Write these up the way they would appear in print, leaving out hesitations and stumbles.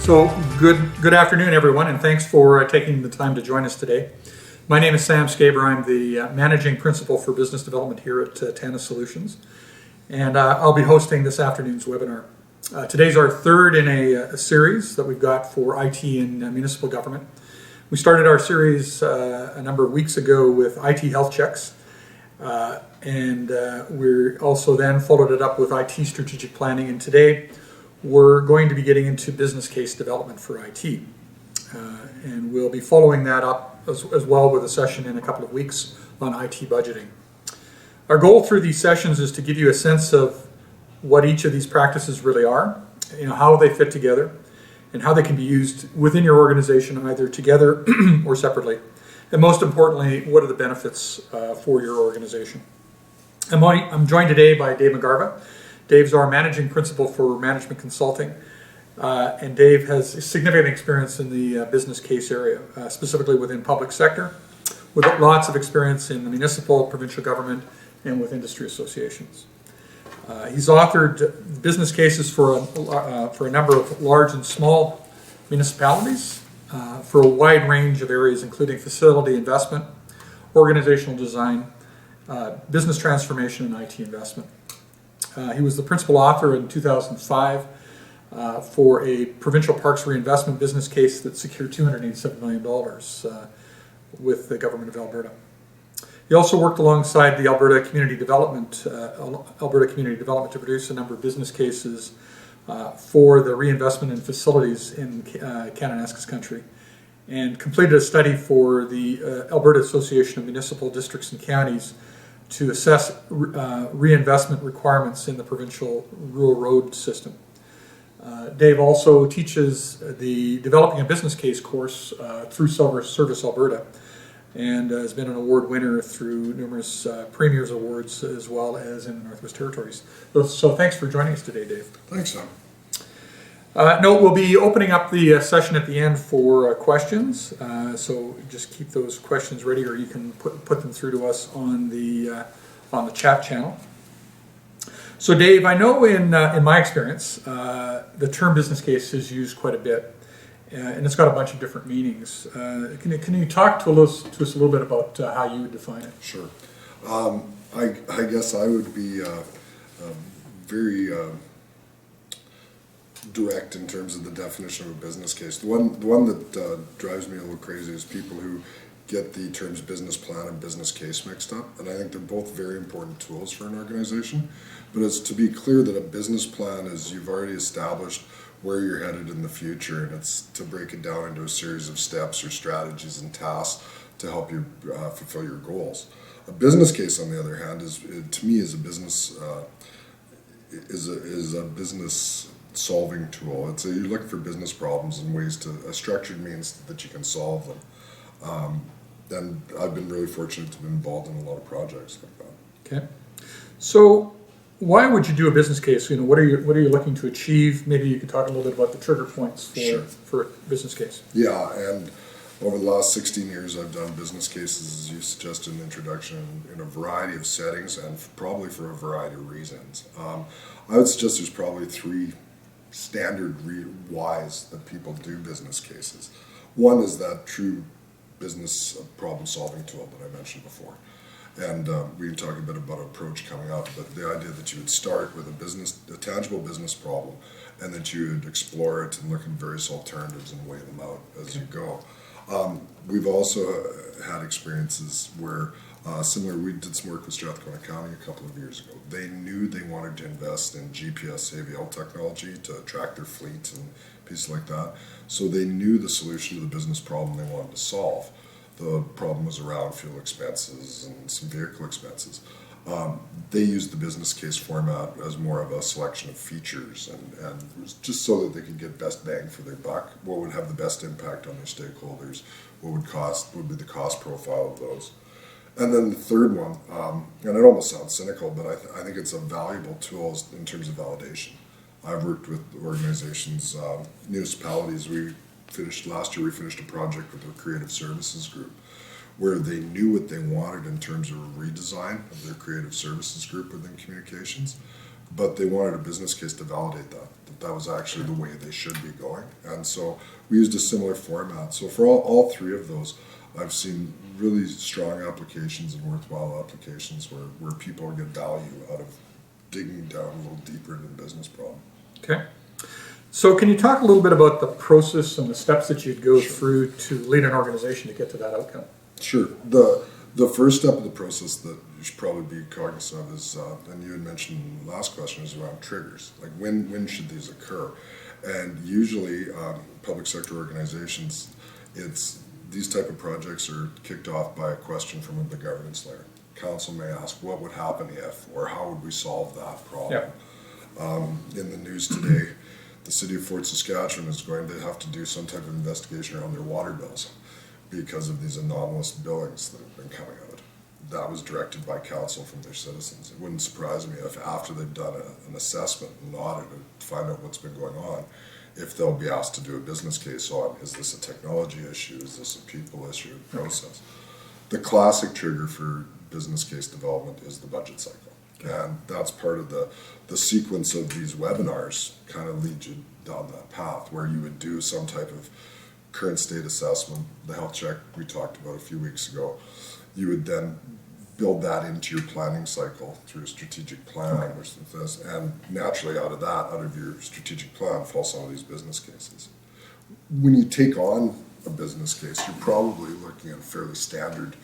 So good afternoon, everyone, and thanks for taking the time to join us today. My name is Sam Skaber. I'm the Managing Principal for Business Development here at Tantus Solutions, and I'll be hosting this afternoon's webinar. Today's our third in a series that we've got for IT and municipal government. We started our series a number of weeks ago with IT health checks, and we also then followed it up with IT strategic planning, and today we're going to be getting into business case development for IT. And we'll be following that up as well with a session in a couple of weeks on IT budgeting. Our goal through these sessions is to give you a sense of what each of these practices really are, how they fit together, and how they can be used within your organization, either together or separately. And most importantly, what are the benefits for your organization? I'm joined today by Dave McGarva. Dave's our Managing Principal for Management Consulting, and Dave has significant experience in the business case area, specifically within public sector, with lots of experience in the municipal, provincial government, and with industry associations. He's authored business cases for a number of large and small municipalities for a wide range of areas, including facility investment, organizational design, business transformation, and IT investment. He was the principal author in 2005 for a provincial parks reinvestment business case that secured $287 million with the government of Alberta. He also worked alongside the Alberta Community Development to produce a number of business cases for the reinvestment in facilities in Kananaskis country, and completed a study for the Alberta Association of Municipal Districts and Counties to assess reinvestment requirements in the provincial rural road system. Dave also teaches the Developing a Business Case course through Service Alberta, and has been an award winner through numerous Premier's Awards as well as in the Northwest Territories. So thanks for joining us today, Dave. Thanks, Sam. We'll be opening up the session at the end for questions, so just keep those questions ready, or you can put them through to us on the chat channel. So Dave, I know in my experience, the term business case is used quite a bit, and it's got a bunch of different meanings. Can you talk to us a little bit about how you would define it? Sure. I guess I would be very direct in terms of the definition of a business case. The one that drives me a little crazy is people who get the terms business plan and business case mixed up, and I think they're both very important tools for an organization. But it's to be clear that a business plan is you've already established where you're headed in the future, and it's to break it down into a series of steps or strategies and tasks to help you fulfill your goals. A business case, on the other hand, to me is a business solving tool. You're looking for business problems and ways to a structured means that you can solve them. And I've been really fortunate to be involved in a lot of projects like that. Okay, so why would you do a business case? What are you looking to achieve? Maybe you could talk a little bit about the trigger points for a business case. Yeah, and over the last 16 years, I've done business cases, as you suggested in the introduction, in a variety of settings and probably for a variety of reasons. I would suggest there's probably three standard whys that people do business cases. One is that true business problem-solving tool that I mentioned before. And we can talk a bit about approach coming up, but the idea that you would start with a tangible business problem, and that you would explore it and look at various alternatives and weigh them out as you go. We've also had experiences where we did some work with Strathcona County a couple of years ago. They knew they wanted to invest in GPS AVL technology to track their fleet and pieces like that. So they knew the solution to the business problem they wanted to solve. The problem was around fuel expenses and some vehicle expenses. They used the business case format as more of a selection of features and just so that they could get best bang for their buck, what would have the best impact on their stakeholders, what would be the cost profile of those. And then the third one, and it almost sounds cynical, but I think it's a valuable tool in terms of validation. I've worked with organizations, municipalities. Last year we finished a project with a creative services group where they knew what they wanted in terms of a redesign of their creative services group within communications, but they wanted a business case to validate that that was actually the way they should be going. And so we used a similar format. So for all three of those, I've seen really strong applications and worthwhile applications where people get value out of digging down a little deeper into the business problem. Okay. So can you talk a little bit about the process and the steps that you'd go through to lead an organization to get to that outcome? Sure. The first step of the process that you should probably be cognizant of is, and you had mentioned in the last question, is around triggers. Like when should these occur? And usually public sector organizations, these type of projects are kicked off by a question from the governance layer. Council may ask, what would happen if, or how would we solve that problem? Yeah. In the news today, the city of Fort Saskatchewan is going to have to do some type of investigation around their water bills because of these anomalous billings that have been coming out. That was directed by council from their citizens. It wouldn't surprise me if after they've done an assessment and audit to find out what's been going on, if they'll be asked to do a business case on, is this a technology issue, is this a people issue, process. The classic trigger for business case development is the budget cycle. And that's part of the sequence of these webinars kind of lead you down that path where you would do some type of current state assessment, the health check we talked about a few weeks ago. You would then build that into your planning cycle through a strategic plan, and naturally out of your strategic plan fall some of these business cases. When you take on a business case, you're probably looking at a fairly standard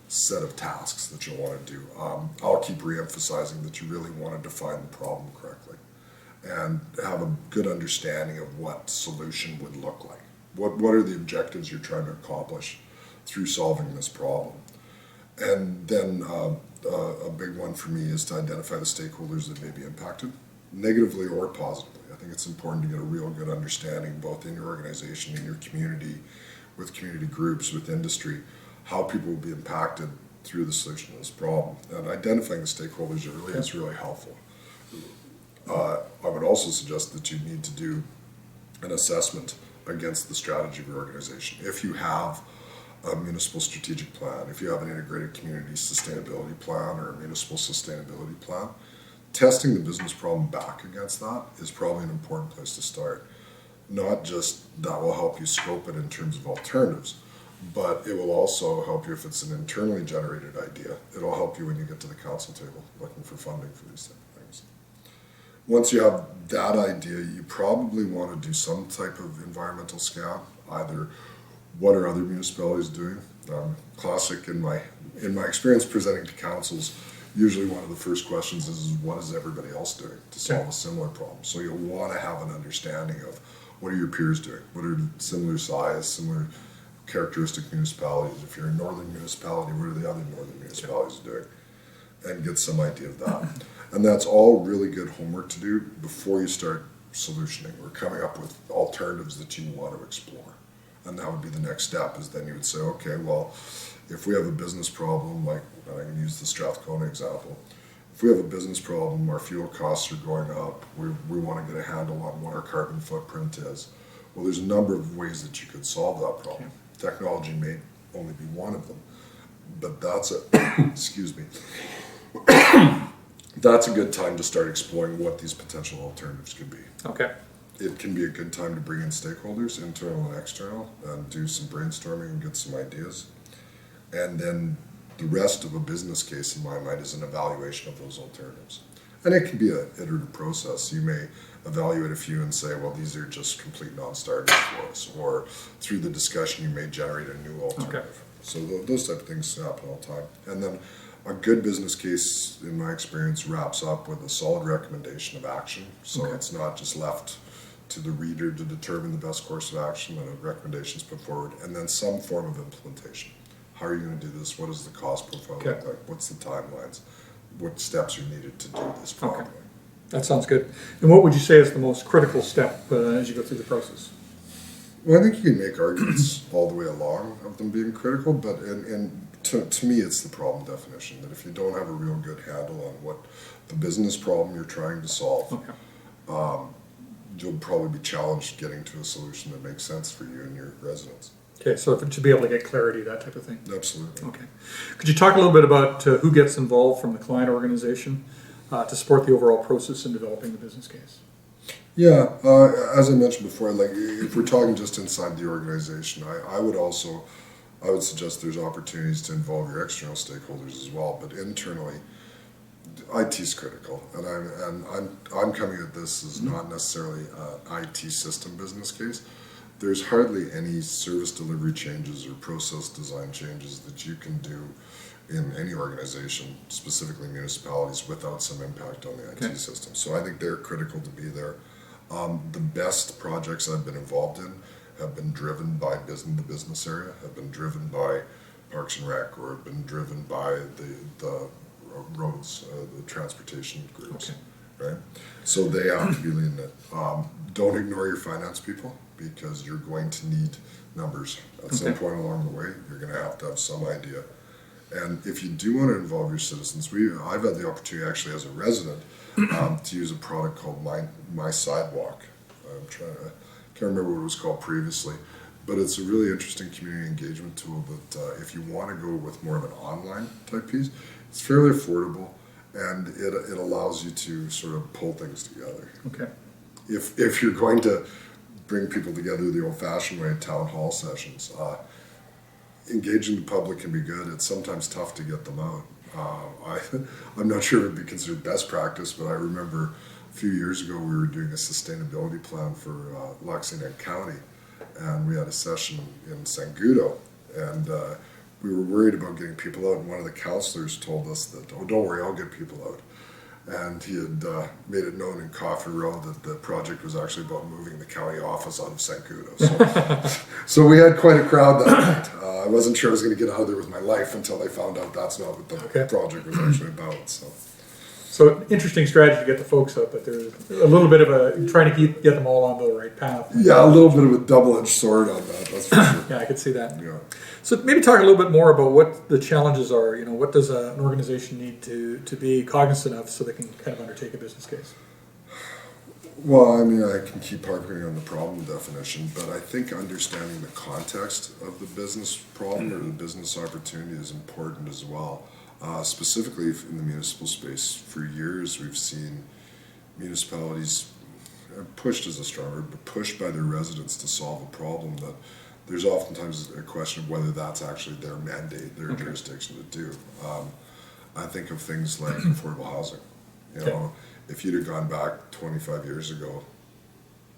set of tasks that you'll want to do. I'll keep re-emphasizing that you really want to define the problem correctly and have a good understanding of what solution would look like. What are the objectives you're trying to accomplish through solving this problem? And then a big one for me is to identify the stakeholders that may be impacted, negatively or positively. I think it's important to get a real good understanding, both in your organization, in your community, with community groups, with industry, how people will be impacted through the solution of this problem. And identifying the stakeholders early is really helpful. I would also suggest that you need to do an assessment against the strategy of your organization. If you have a municipal strategic plan, if you have an integrated community sustainability plan or a municipal sustainability plan, testing the business problem back against that is probably an important place to start. Not just that will help you scope it in terms of alternatives, but it will also help you if it's an internally generated idea. It'll help you when you get to the council table looking for funding for these type of things. Once you have that idea, you probably want to do some type of environmental scan, either what are other municipalities doing? Classic in my experience presenting to councils, usually one of the first questions is what is everybody else doing to solve a similar problem? So you'll want to have an understanding of what are your peers doing? What are similar size, similar characteristic municipalities? If you're a northern municipality, what are the other northern municipalities doing? And get some idea of that. And that's all really good homework to do before you start solutioning or coming up with alternatives that you want to explore. And that would be the next step, is then you would say, okay, well, if we have a business problem, like I can use the Strathcona example, if we have a business problem, our fuel costs are going up, we want to get a handle on what our carbon footprint is. Well, there's a number of ways that you could solve that problem. Technology may only be one of them, but that's excuse me, that's a good time to start exploring what these potential alternatives could be. Okay. It can be a good time to bring in stakeholders, internal and external, and do some brainstorming and get some ideas. And then the rest of a business case, in my mind, is an evaluation of those alternatives. And it can be an iterative process. You may evaluate a few and say, well, these are just complete non-starters for us. Or through the discussion, you may generate a new alternative. Okay. So those type of things happen all the time. And then a good business case, in my experience, wraps up with a solid recommendation of action. So it's not just left to the reader to determine the best course of action, but a recommendation is put forward, and then some form of implementation. How are you going to do this? What does the cost profile look like? What's the timelines? What steps are needed to do this properly? That sounds good. And what would you say is the most critical step as you go through the process? Well, I think you can make arguments all the way along of them being critical, but to me, it's the problem definition, that if you don't have a real good handle on what the business problem you're trying to solve, you'll probably be challenged getting to a solution that makes sense for you and your residents. Okay, so to be able to get clarity, that type of thing. Absolutely. Okay. Could you talk a little bit about who gets involved from the client organization to support the overall process in developing the business case? Yeah, as I mentioned before, like if we're talking just inside the organization, I would suggest there's opportunities to involve your external stakeholders as well. But internally, IT is critical, and I'm coming at this as not necessarily an IT system business case. There's hardly any service delivery changes or process design changes that you can do in any organization, specifically municipalities, without some impact on the IT system. So I think they're critical to be there. The best projects I've been involved in have been driven by the business area, have been driven by Parks and Rec, or have been driven by the roads, the transportation groups, right? So they have to be leading it. Don't ignore your finance people, because you're going to need numbers at some point along the way. You're going to have some idea. And if you do want to involve your citizens, I've had the opportunity actually as a resident to use a product called My Sidewalk. I can't remember what it was called previously, but it's a really interesting community engagement tool that if you want to go with more of an online type piece, it's fairly affordable, and it allows you to sort of pull things together. Okay. If you're going to bring people together the old-fashioned way at town hall sessions, engaging the public can be good. It's sometimes tough to get them out. I'm not sure it would be considered best practice, but I remember a few years ago we were doing a sustainability plan for Lexington County, and we had a session in Sangudo, and we were worried about getting people out, and one of the counselors told us that, oh, don't worry, I'll get people out. And he had made it known in Coffee Row that the project was actually about moving the county office out of Sangudo. So we had quite a crowd that night. I wasn't sure I was going to get out of there with my life until I found out that's not what the project was actually about. So interesting strategy to get the folks out, but there's a little bit of trying to get them all on the right path. Yeah, a little bit of a double-edged sword on that, that's for sure. Yeah, I could see that. Yeah. So maybe talk a little bit more about what the challenges are. What does an organization need to be cognizant of so they can kind of undertake a business case? Well, I mean, I can keep harping on the problem definition, but I think understanding the context of the business problem or the business opportunity is important as well. Specifically in the municipal space, for years we've seen municipalities pushed is a strong word, but pushed by their residents to solve a problem that there's oftentimes a question of whether that's actually their mandate, their jurisdiction to do. I think of things like affordable housing. If you'd have gone back 25 years ago,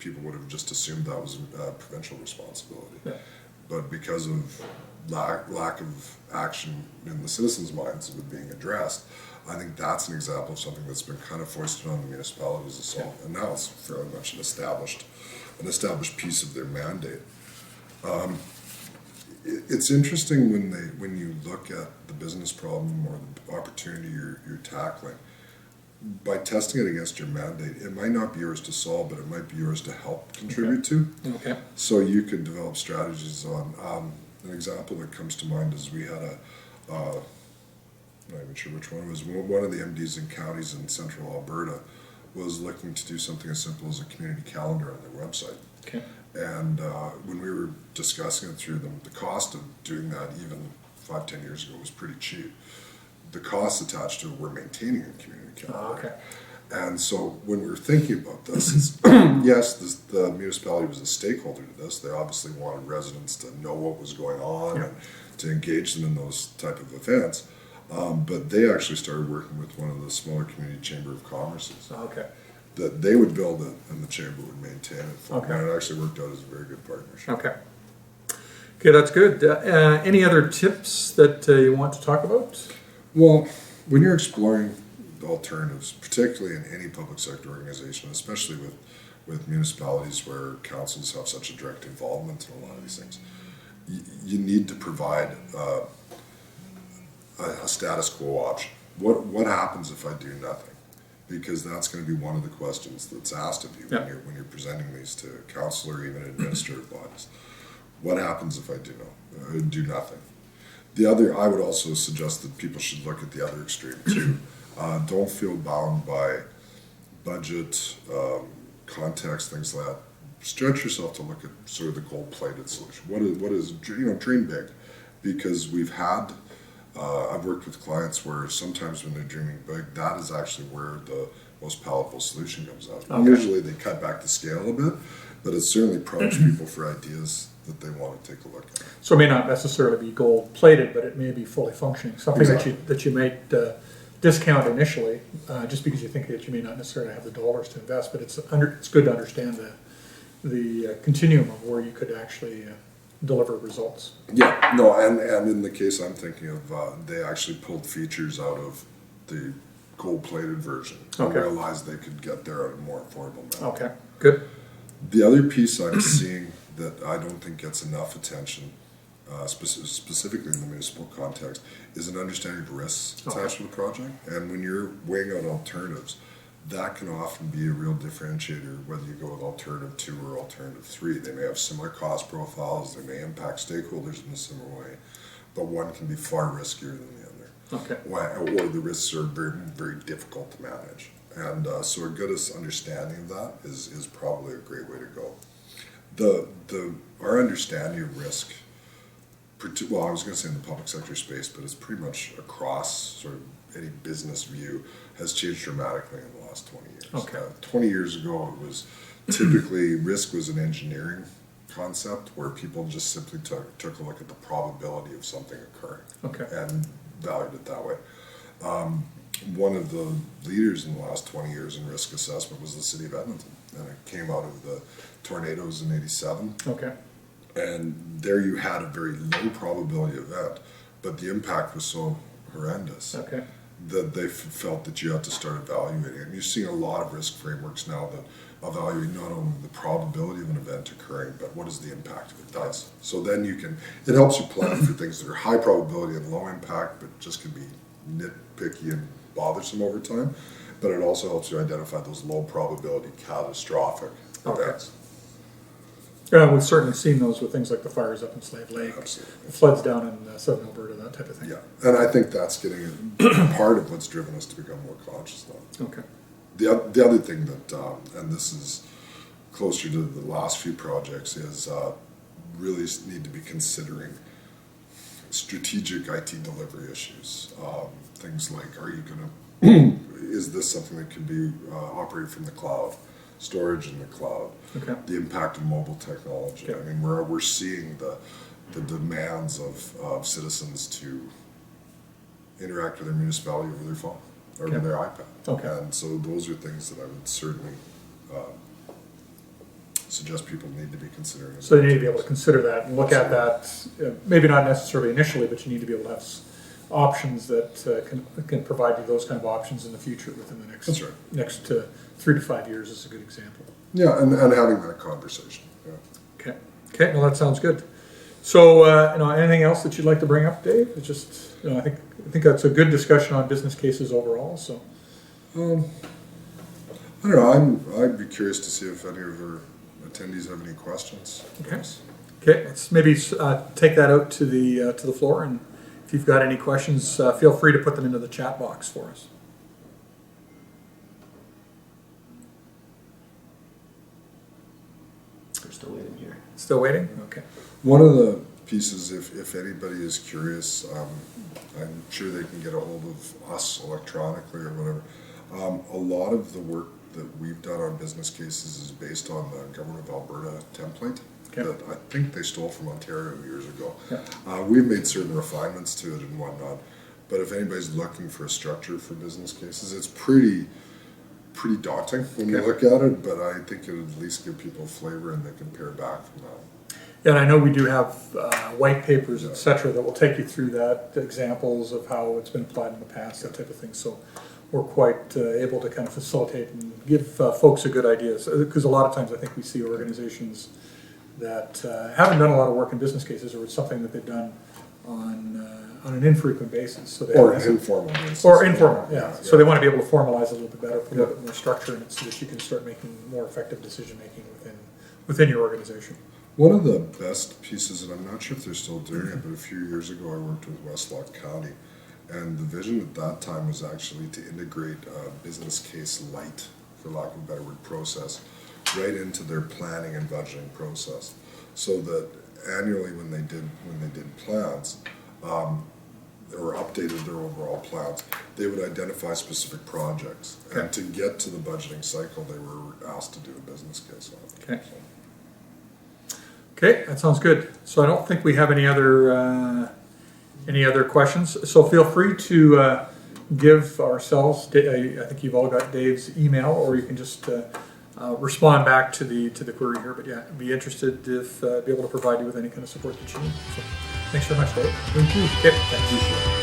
people would have just assumed that was a provincial responsibility. Yeah. But because of lack of action in the citizens' minds of it being addressed, I think that's an example of something that's been kind of foisted on the municipalities to solve, and now it's fairly much an established piece of their mandate. It's interesting when you look at the business problem or the opportunity you're tackling. By testing it against your mandate, it might not be yours to solve, but it might be yours to help contribute to. Okay. So you could develop strategies on. An example that comes to mind is we had I'm not even sure which one it was. One of the MDs in counties in central Alberta was looking to do something as simple as a community calendar on their website. Okay. And when we were discussing it through them, the cost of doing that even 5-10 years ago was pretty cheap. The costs attached to it were maintaining a community calendar. Okay. And so when we were thinking about this, yes, the municipality was a stakeholder to this. They obviously wanted residents to know what was going on and to engage them in those type of events. But they actually started working with one of the smaller community chamber of commerces. Okay. That they would build it and the chamber would maintain it. Okay. And it actually worked out as a very good partnership. Okay. Okay, that's good. Any other tips that you want to talk about? Well, when you're exploring alternatives, particularly in any public sector organization, especially with municipalities where councils have such a direct involvement in a lot of these things, you need to provide a status quo option. What happens if I do nothing? Because that's going to be one of the questions that's asked of you when you're presenting these to council or even administrative bodies. What happens if I do nothing? I would also suggest that people should look at the other extreme too. Don't feel bound by budget, context, things like that. Stretch yourself to look at sort of the gold-plated solution. What is dream big, because we've had. I've worked with clients where sometimes when they're dreaming big, that is actually where the most palatable solution comes out. Okay. Usually they cut back the scale a bit, but it certainly prompts people for ideas that they want to take a look at. So it may not necessarily be gold plated, but it may be fully functioning. Something Exactly. that you might discount initially, just because you think that you may not necessarily have the dollars to invest. But it's good to understand the continuum of where you could actually deliver results. Yeah, no, and in the case I'm thinking of, they actually pulled features out of the gold-plated version and Okay. realized they could get there at a more affordable manner. Okay, good. The other piece I'm seeing that I don't think gets enough attention, specifically in the municipal context, is an understanding of risks attached to the project. And when you're weighing out alternatives, that can often be a real differentiator, whether you go with alternative 2 or alternative 3. They may have similar cost profiles, they may impact stakeholders in a similar way, but one can be far riskier than the other. Okay. Or the risks are very, very difficult to manage. And so a good understanding of that is probably a great way to go. Our understanding of risk, well, I was going to say in the public sector space, but it's pretty much across sort of any business view, has changed dramatically in the last 20 years. Okay. 20 years ago, it was typically risk was an engineering concept where people just simply took a look at the probability of something occurring and valued it that way. One of the leaders in the last 20 years in risk assessment was the city of Edmonton, and it came out of the tornadoes in '87. Okay. And there you had a very low probability event, but the impact was so horrendous that they felt that you had to start evaluating it. And you're seeing a lot of risk frameworks now that evaluate not only the probability of an event occurring, but what is the impact if it does. So then it helps you plan for things that are high probability and low impact, but just can be nitpicky and bothersome over time. But it also helps you identify those low probability catastrophic events. Yeah, we've certainly seen those with things like the fires up in Slave Lake, Absolutely. the floods down in southern Alberta, that type of thing. Yeah, and I think that's getting part of what's driven us to become more conscious now. Okay. The other thing that, and this is closer to the last few projects, is really need to be considering strategic IT delivery issues. Things like, are you going to, is this something that can be operated from the cloud? Storage in the cloud, the impact of mobile technology. I mean, we're seeing the demands of citizens to interact with their municipality over their phone or over their iPad. And so those are things that I would certainly suggest people need to be considering. So they need to be able to consider that and look at that, maybe not necessarily initially, but you need to be able to have options that can provide you those kind of options in the future within the next next 3 to 5 years is a good example. Yeah, and having that conversation. Yeah. Okay. Well, that sounds good. So, anything else that you'd like to bring up, Dave? It's just, I think that's a good discussion on business cases overall. So, I don't know. I'd be curious to see if any of our attendees have any questions. Okay. Let's maybe take that out to the floor, and if you've got any questions, feel free to put them into the chat box for us. We're still waiting here. Still waiting? Okay. One of the pieces, if anybody is curious, I'm sure they can get a hold of us electronically or whatever. A lot of the work that we've done on business cases is based on the Government of Alberta template that I think they stole from Ontario years ago. We've made certain refinements to it and whatnot, but if anybody's looking for a structure for business cases, it's pretty daunting when you look at it, but I think it'll at least give people a flavor and they can compare back from that. Yeah, and I know we do have white papers, et cetera, that will take you through that, examples of how it's been applied in the past, that type of thing. So we're quite able to kind of facilitate and give folks a good idea. Because a lot of times I think we see organizations that haven't done a lot of work in business cases, or it's something that they've done on an infrequent basis. So or informal basis. Or informal, yeah. So they want to be able to formalize it a little bit better, put a little bit more structure in it so that you can start making more effective decision making within your organization. One of the best pieces, and I'm not sure if they're still doing it, but a few years ago I worked with Westlock County, and the vision at that time was actually to integrate business case light, for lack of a better word, process right into their planning and budgeting process, so that annually when they did plans, or updated their overall plans, they would identify specific projects. Okay. And to get to the budgeting cycle, they were asked to do a business case on it. Okay. So, Okay, that sounds good. So I don't think we have any other questions. So feel free to give ourselves. I think you've all got Dave's email, or you can just respond back to the query here. But yeah, I'd be interested if be able to provide you with any kind of support that you need. So thanks very much, Dave. Thank you. Okay, thanks. appreciate it.